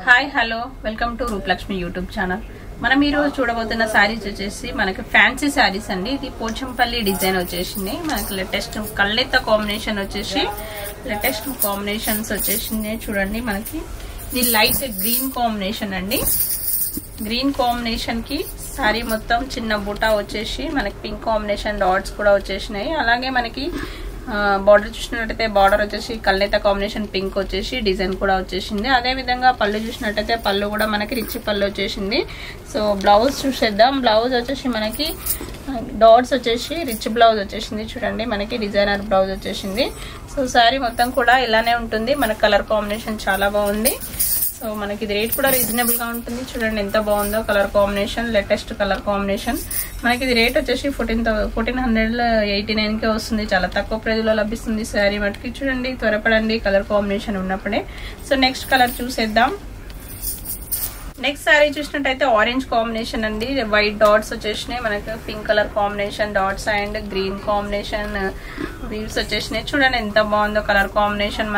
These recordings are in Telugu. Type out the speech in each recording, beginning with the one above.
Hi hello welcome to Rupalakshmi YouTube channel. మనం ఈ రోజు చూడబోతున్న సారీస్ వచ్చేసి మనకి ఫ్యాన్సీ సారీస్ అండి. ఇది పోచంపల్లి డిజైన్ వచ్చేసింది. మనకి లేటెస్ట్ కళ్ళెత్త కాంబినేషన్ వచ్చేసి లేటెస్ట్ కాంబినేషన్స్ వచ్చేసింది. చూడండి మనకి ఇది లైట్ గ్రీన్ కాంబినేషన్ అండి. గ్రీన్ కాంబినేషన్ కి సారీ మొత్తం చిన్న బుటా వచ్చేసి మనకి పింక్ కాంబినేషన్ డాట్స్ కూడా వచ్చేసినాయి. అలాగే మనకి బార్డర్ చూసినట్టయితే బార్డర్ వచ్చేసి కళ్ళెత కాంబినేషన్ పింక్ వచ్చేసి డిజైన్ కూడా వచ్చేసింది. అదే విధంగా పళ్ళు చూసినట్టయితే పళ్ళు కూడా మనకి రిచ్ పళ్ళు వచ్చేసింది. సో బ్లౌజ్ చూసేద్దాం. బ్లౌజ్ వచ్చేసి మనకి డాట్స్ వచ్చేసి రిచ్ బ్లౌజ్ వచ్చేసింది. చూడండి మనకి డిజైనర్ బ్లౌజ్ వచ్చేసింది. సో శారీ మొత్తం కూడా ఇలానే ఉంటుంది. మన కలర్ కాంబినేషన్ చాలా బాగుంది. సో మనకి ఇది రేట్ కూడా రీజనబుల్ గా ఉంటుంది. చూడండి ఎంత బాగుందో colour combination, latest colour combination. మనకి ఇది రేట్ వచ్చేసి 1489 కే వస్తుంది. చాలా తక్కువ ప్రైస్ లో లభిస్తుంది శారీ మటుకి. చూడండి త్వరపడండి కలర్ కాంబినేషన్ ఉన్నప్పుడే. సో నెక్స్ట్ కలర్ చూసేద్దాం. నెక్స్ట్ శారీ చూసినట్టయితే ఆరెంజ్ కాంబినేషన్ అండి. వైట్ డాట్స్ వచ్చేసినాయి. మనకి pink colour combination dots and green combination weaves వచ్చేసినాయి. చూడండి ఎంత బాగుందో కలర్ కాంబినేషన్.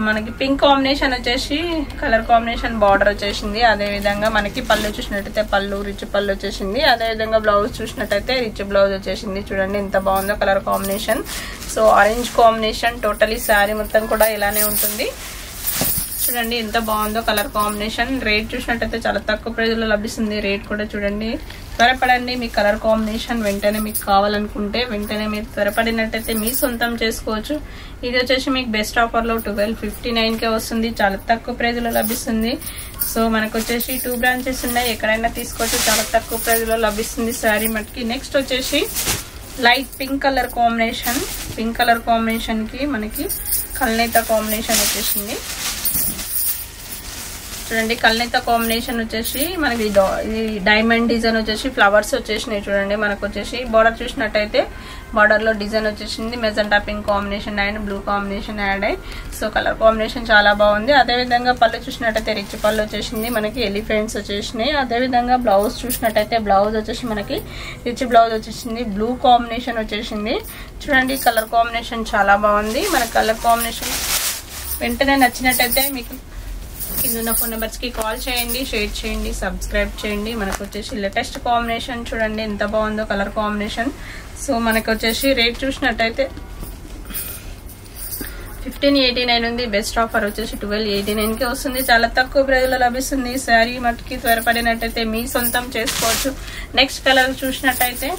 మనకి పింక్ కాంబినేషన్ వచ్చేసి కలర్ కాంబినేషన్ బార్డర్ వచ్చేసింది. అదే విధంగా మనకి పళ్ళు చూసినట్టయితే పళ్ళు రిచ్ పళ్ళు వచ్చేసింది. అదే విధంగా బ్లౌజ్ చూసినట్టయితే రిచ్ బ్లౌజ్ వచ్చేసింది. చూడండి ఎంత బాగుందో colour combination. So orange combination totally sari మొత్తం కూడా ఇలానే ఉంటుంది. చూడండి ఎంత బాగుందో కలర్ కాంబినేషన్. రేట్ చూసినట్టయితే చాలా తక్కువ ప్రైస్ లో లభిస్తుంది. రేట్ కూడా చూడండి త్వరపడండి. మీ కలర్ కాంబినేషన్ వెంటనే మీకు కావాలనుకుంటే వెంటనే మీరు త్వరపడినట్టయితే మీ సొంతం చేసుకోవచ్చు. ఇది వచ్చేసి మీకు బెస్ట్ ఆఫర్ లో 1259 కే వస్తుంది. చాలా తక్కువ ప్రైస్ లో లభిస్తుంది. సో మనకు వచ్చేసి 2 బ్రాంచెస్ ఉన్నాయి. ఎక్కడైనా తీసుకోవచ్చు. చాలా తక్కువ ప్రైస్ లో లభిస్తుంది శారీ మటుకి. నెక్స్ట్ వచ్చేసి light pink colour combination. Pink colour combination కి మనకి కల్నేత కాంబినేషన్ వచ్చేసింది. చూడండి కల్నేత కాంబినేషన్ వచ్చేసి మనకి డైమండ్ డిజైన్ వచ్చేసి ఫ్లవర్స్ వచ్చేసినాయి. చూడండి మనకు వచ్చేసి బార్డర్ చూసినట్టయితే బార్డర్ లో డిజైన్ వచ్చేసింది. Magenta pink combination and blue combination add అయ్యి. సో కలర్ కాంబినేషన్ చాలా బాగుంది. అదే విధంగా పళ్ళు చూసినట్టయితే రిచ్ పళ్ళు వచ్చేసింది. మనకి ఎలిఫెంట్స్ వచ్చేసినాయి. అదే విధంగా బ్లౌజ్ చూసినట్టయితే బ్లౌజ్ వచ్చేసి మనకి రిచ్ బ్లౌజ్ వచ్చేసింది. బ్లూ కాంబినేషన్ వచ్చేసింది. చూడండి కలర్ కాంబినేషన్ చాలా బాగుంది. మన కలర్ కాంబినేషన్ వెంటనే నచ్చినట్టయితే మీకు కింద ఫోన్ నెంబర్స్ కి కాల్ చేయండి, షేర్ చేయండి, సబ్స్క్రైబ్ చేయండి. మనకు వచ్చేసి లేటెస్ట్ కాంబినేషన్ చూడండి ఎంత బాగుందో కలర్ కాంబినేషన్. సో మనకు వచ్చేసి రేట్ చూసినట్టయితే 1589 ఉంది. బెస్ట్ ఆఫర్ వచ్చేసి 1289 కి వస్తుంది. చాలా తక్కువ ప్రైస్ లో లభిస్తుంది శారీ మటుకి. త్వరపడినట్టయితే మీ సొంతం చేసుకోవచ్చు. నెక్స్ట్ కలర్ చూసినట్టయితే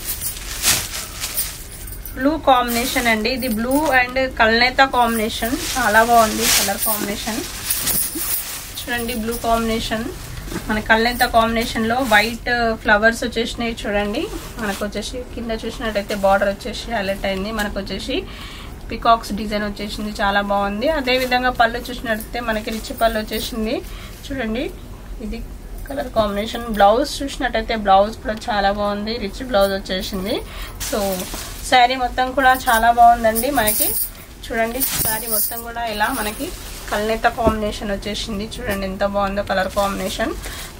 బ్లూ కాంబినేషన్ అండి. ఇది బ్లూ అండ్ కల్నేత కాంబినేషన్ చాలా బాగుంది కలర్ కాంబినేషన్. చూడండి బ్లూ కాంబినేషన్ మన కళ్ళెంత కాంబినేషన్ లో వైట్ ఫ్లవర్స్ వచ్చేసినాయి. చూడండి మనకు వచ్చేసి కింద చూసినట్టయితే బార్డర్ వచ్చేసి హైలైట్ అయింది. మనకు వచ్చేసి పికాక్స్ డిజైన్ వచ్చేసింది. చాలా బాగుంది. అదే విధంగా పళ్ళు చూసినట్టయితే మనకి రిచ్ పళ్ళు వచ్చేసింది. చూడండి ఇది కలర్ కాంబినేషన్. బ్లౌజ్ చూసినట్టయితే బ్లౌజ్ కూడా చాలా బాగుంది. రిచ్ బ్లౌజ్ వచ్చేసింది. సో శారీ మొత్తం కూడా చాలా బాగుందండి. మనకి చూడండి శారీ మొత్తం కూడా ఇలా మనకి కల్నేత కాంబినేషన్ వచ్చేసింది. చూడండి ఎంత బాగుందో colour combination.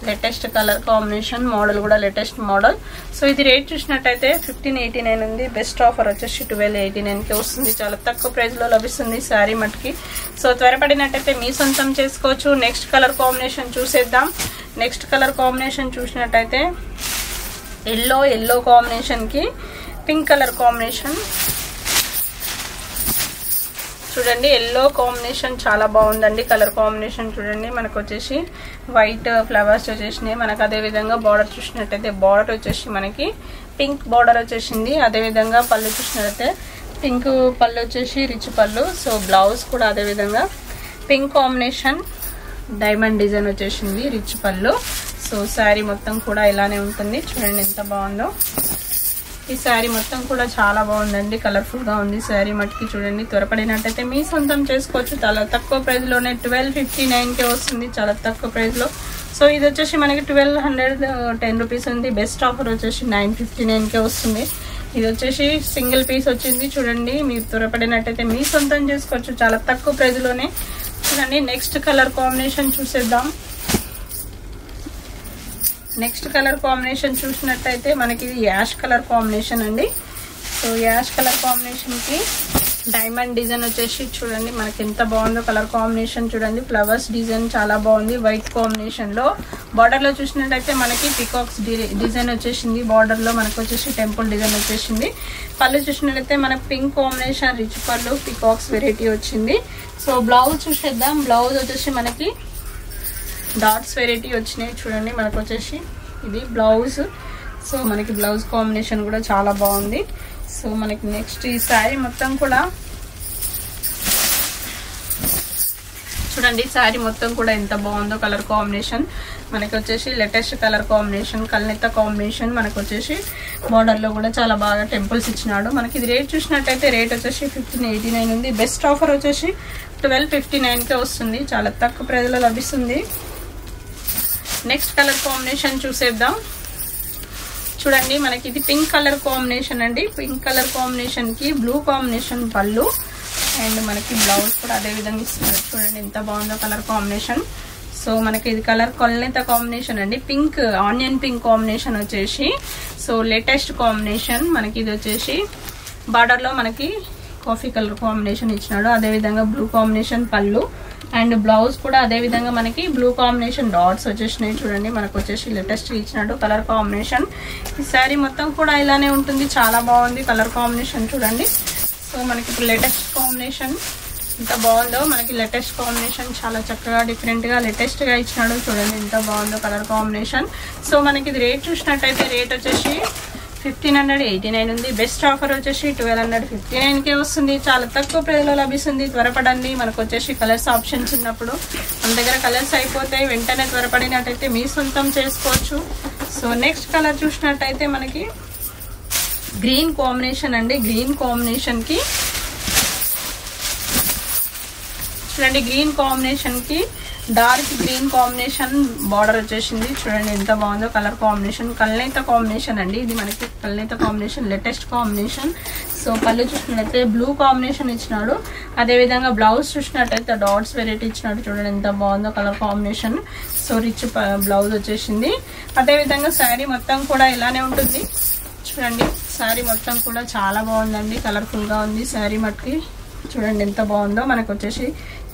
Latest colour combination. Model కూడా లేటెస్ట్ మోడల్. సో ఇది రేట్ చూసినట్టయితే 1589 ఉంది. బెస్ట్ ఆఫర్ వచ్చేసి 1289 కి వస్తుంది. చాలా తక్కువ ప్రైస్ లో లభిస్తుంది శారీ మటుకి. సో త్వరపడినట్టయితే మీ సొంతం చేసుకోవచ్చు. నెక్స్ట్ కలర్ కాంబినేషన్ చూసేద్దాం. నెక్స్ట్ కలర్ కాంబినేషన్ చూసినట్టయితే ఎల్లో కాంబినేషన్ కి పింక్ కలర్ కాంబినేషన్. చూడండి ఎల్లో కాంబినేషన్ చాలా బాగుందండి కలర్ కాంబినేషన్. చూడండి మనకు వచ్చేసి వైట్ ఫ్లవర్స్ వచ్చేసినాయి. మనకు అదే విధంగా బార్డర్ చూసినట్టయితే బార్డర్ వచ్చేసి మనకి పింక్ బార్డర్ వచ్చేసింది. అదే విధంగా పళ్ళు చూసినట్టయితే పింక్ పళ్ళు వచ్చేసి రిచ్ పళ్ళు. సో బ్లౌజ్ కూడా అదే విధంగా పింక్ కాంబినేషన్ డైమండ్ డిజైన్ వచ్చేసింది. రిచ్ పళ్ళు. సో శారీ మొత్తం కూడా ఇలానే ఉంటుంది. చూడండి ఎంత బాగుందో. ఈ శారీ మొత్తం కూడా చాలా బాగుందండి. కలర్ఫుల్ గా ఉంది శారీ మటుకి. చూడండి త్వరపడినట్టయితే మీ సొంతం చేసుకోవచ్చు. చాలా తక్కువ ప్రైస్ లోనే 1259 కే వస్తుంది. చాలా తక్కువ ప్రైస్ లో. సో ఇది వచ్చేసి మనకి 1210 రూపీస్ ఉంది. బెస్ట్ ఆఫర్ వచ్చేసి 959 కే వస్తుంది. ఇది వచ్చేసి సింగిల్ పీస్ వచ్చింది. చూడండి మీరు త్వరపడినట్టయితే మీ సొంతం చేసుకోవచ్చు. చాలా తక్కువ ప్రైస్ లోనే. చూడండి నెక్స్ట్ కలర్ కాంబినేషన్ చూసేద్దాం. నెక్స్ట్ కలర్ కాంబినేషన్ చూసినట్టయితే మనకి ఇది యాష్ కలర్ కాంబినేషన్ అండి. సో యాష్ కలర్ కాంబినేషన్ కి డైమండ్ డిజైన్ వచ్చేసి చూడండి మనకి ఎంత బాగుందో కలర్ కాంబినేషన్ చూడండి. ఫ్లవర్స్ డిజైన్ చాలా బాగుంది వైట్ కాంబినేషన్ లో. బార్డర్ లో చూసినట్టయితే మనకి పికాక్స్ డిజైన్ వచ్చేసింది. బార్డర్ లో మనకు వచ్చేసి టెంపుల్ డిజైన్ వచ్చేసింది. పళ్ళు చూసినట్టయితే మనకి పింక్ కాంబినేషన్ రిచ్ పళ్ళు పికాక్స్ వెరైటీ వచ్చింది. సో బ్లౌజ్ చూసేద్దాం. బ్లౌజ్ వచ్చేసి మనకి డాట్స్ వెరైటీ వచ్చినాయి చూడండి. మనకు వచ్చేసి ఇది బ్లౌజ్. సో మనకి బ్లౌజ్ కాంబినేషన్ కూడా చాలా బాగుంది. సో మనకి నెక్స్ట్ ఈ శారీ మొత్తం కూడా చూడండి. శారీ మొత్తం కూడా ఎంత బాగుందో కలర్ కాంబినేషన్. మనకి వచ్చేసి లేటెస్ట్ కలర్ కాంబినేషన్ కల్నెత్త కాంబినేషన్. మనకు వచ్చేసి బార్డర్ లో కూడా చాలా బాగా టెంపుల్స్ ఇచ్చినాడు. మనకి ఇది రేట్ చూసినట్టయితే రేట్ వచ్చేసి 1589 ఉంది. బెస్ట్ ఆఫర్ వచ్చేసి 1259కే వస్తుంది. చాలా తక్కువ ప్రైస్లో లభిస్తుంది. నెక్స్ట్ కలర్ కాంబినేషన్ చూసేద్దాం. చూడండి మనకి ఇది పింక్ కలర్ కాంబినేషన్ అండి. పింక్ కలర్ కాంబినేషన్ కి బ్లూ కాంబినేషన్ పళ్ళు అండ్ మనకి బ్లౌజ్ కూడా అదే విధంగా ఇస్తున్నారు. చూడండి ఎంత బాగుందో కలర్ కాంబినేషన్. సో మనకి ఇది కలర్ కొల్నేత కాంబినేషన్ అండి. పింక్ ఆనియన్ పింక్ కాంబినేషన్ వచ్చేసి సో లేటెస్ట్ కాంబినేషన్. మనకి ఇది వచ్చేసి బార్డర్ లో మనకి కాఫీ కలర్ కాంబినేషన్ ఇచ్చినాడు. అదే విధంగా బ్లూ కాంబినేషన్ పళ్ళు అండ్ బ్లౌజ్ కూడా అదే విధంగా మనకి బ్లూ కాంబినేషన్ డాట్స్ వచ్చేసినాయి. చూడండి మనకు వచ్చేసి లేటెస్ట్ ఇచ్చినట్టు కలర్ కాంబినేషన్. ఈ శారీ మొత్తం కూడా ఇలానే ఉంటుంది. చాలా బాగుంది కలర్ కాంబినేషన్ చూడండి. సో మనకి ఇప్పుడు లేటెస్ట్ కాంబినేషన్ ఎంత బాగుందో. మనకి లేటెస్ట్ కాంబినేషన్ చాలా చక్కగా డిఫరెంట్ గా లేటెస్ట్ గా ఇచ్చినాడు. చూడండి ఎంత బాగుందో కలర్ కాంబినేషన్. సో మనకి ఇది రేట్ చూసినట్టయితే రేట్ వచ్చేసి 1589 ఉంది. బెస్ట్ ఆఫర్ వచ్చేసి 1259కే వస్తుంది. చాలా తక్కువ ప్రైస్లో లభిస్తుంది. త్వరపడండి. మనకు వచ్చేసి కలర్స్ ఆప్షన్స్ ఉన్నప్పుడు మన దగ్గర కలర్స్ అయిపోతాయి. వెంటనే త్వరపడినట్టయితే మీ సొంతం చేసుకోవచ్చు. సో నెక్స్ట్ కలర్ చూసినట్టయితే మనకి గ్రీన్ కాంబినేషన్ అండి. గ్రీన్ కాంబినేషన్ కి చూడండి గ్రీన్ కాంబినేషన్ కి డార్క్ గ్రీన్ కాంబినేషన్ బార్డర్ వచ్చేసింది. చూడండి ఎంత బాగుందో కలర్ కాంబినేషన్. కల్నేత కాంబినేషన్ అండి. ఇది మనకి కల్నేత కాంబినేషన్ లేటెస్ట్ కాంబినేషన్. సో పళ్ళు చూసినట్లయితే బ్లూ కాంబినేషన్ ఇచ్చినాడు. అదే విధంగా బ్లౌజ్ చూసినట్టయితే డాట్స్ వెరైటీ ఇచ్చినాడు. చూడండి ఎంత బాగుందో colour combination. So rich blouse వచ్చేసింది. అదే విధంగా శారీ మొత్తం కూడా ఇలానే ఉంటుంది. చూడండి శారీ మొత్తం కూడా చాలా బాగుందండి. కలర్ఫుల్ గా ఉంది శారీ మట్టుకి. చూడండి ఎంత బాగుందో. మనకు వచ్చేసి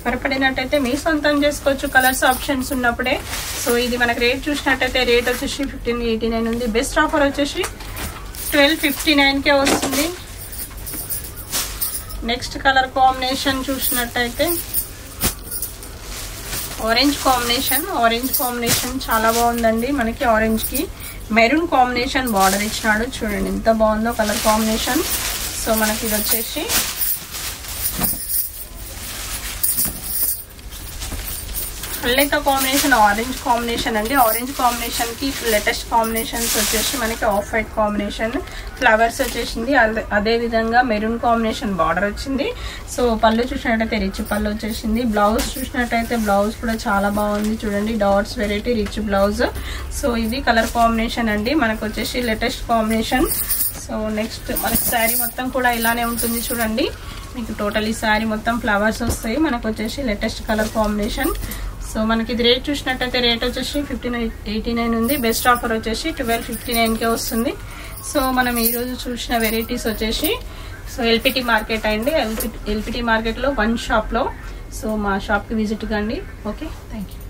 త్వరపడినట్టయితే మీ సొంతం చేసుకోవచ్చు కలర్స్ ఆప్షన్స్ ఉన్నప్పుడే. సో ఇది మనకు రేట్ చూసినట్టయితే రేట్ వచ్చేసి 1589 ఉంది. బెస్ట్ ఆఫర్ వచ్చేసి 1259కే వస్తుంది. నెక్స్ట్ కలర్ కాంబినేషన్ చూసినట్టయితే ఆరెంజ్ కాంబినేషన్. ఆరెంజ్ కాంబినేషన్ చాలా బాగుందండి. మనకి ఆరెంజ్ కి మెరూన్ కాంబినేషన్ బార్డర్ ఇచ్చినాడు. చూడండి ఎంత బాగుందో కలర్ కాంబినేషన్. సో మనకి ఇది వచ్చేసి కల్నేత కాంబినేషన్ ఆరెంజ్ కాంబినేషన్ అండి. ఆరెంజ్ కాంబినేషన్ కి లేటెస్ట్ కాంబినేషన్స్ వచ్చేసి మనకి ఆఫ్ వైట్ కాంబినేషన్ ఫ్లవర్స్ వచ్చేసింది. అదే విధంగా మెరూన్ కాంబినేషన్ బార్డర్ వచ్చింది. సో పళ్ళు చూసినట్టయితే రిచ్ పళ్ళు వచ్చేసింది. బ్లౌజ్ చూసినట్టయితే బ్లౌజ్ కూడా చాలా బాగుంది. చూడండి dots variety rich blouse. So ఇది కలర్ కాంబినేషన్ అండి. మనకు వచ్చేసి లేటెస్ట్ కాంబినేషన్. సో నెక్స్ట్ మనకి శారీ మొత్తం కూడా ఇలానే ఉంటుంది. చూడండి మీకు టోటల్ ఈ శారీ మొత్తం ఫ్లవర్స్ వస్తాయి. మనకు వచ్చేసి లేటెస్ట్ కలర్ కాంబినేషన్. సో మనకి ఇది రేట్ చూసినట్టయితే రేట్ వచ్చేసి 1589 ఉంది. బెస్ట్ ఆఫర్ వచ్చేసి 1259కే వస్తుంది. సో మనం ఈరోజు చూసిన వెరైటీస్ వచ్చేసి సో ఎల్పిటి మార్కెట్ అండి. ఎల్పిటి మార్కెట్లో వన్ షాప్లో. సో మా షాప్కి విజిట్ కండి. Okay thank you.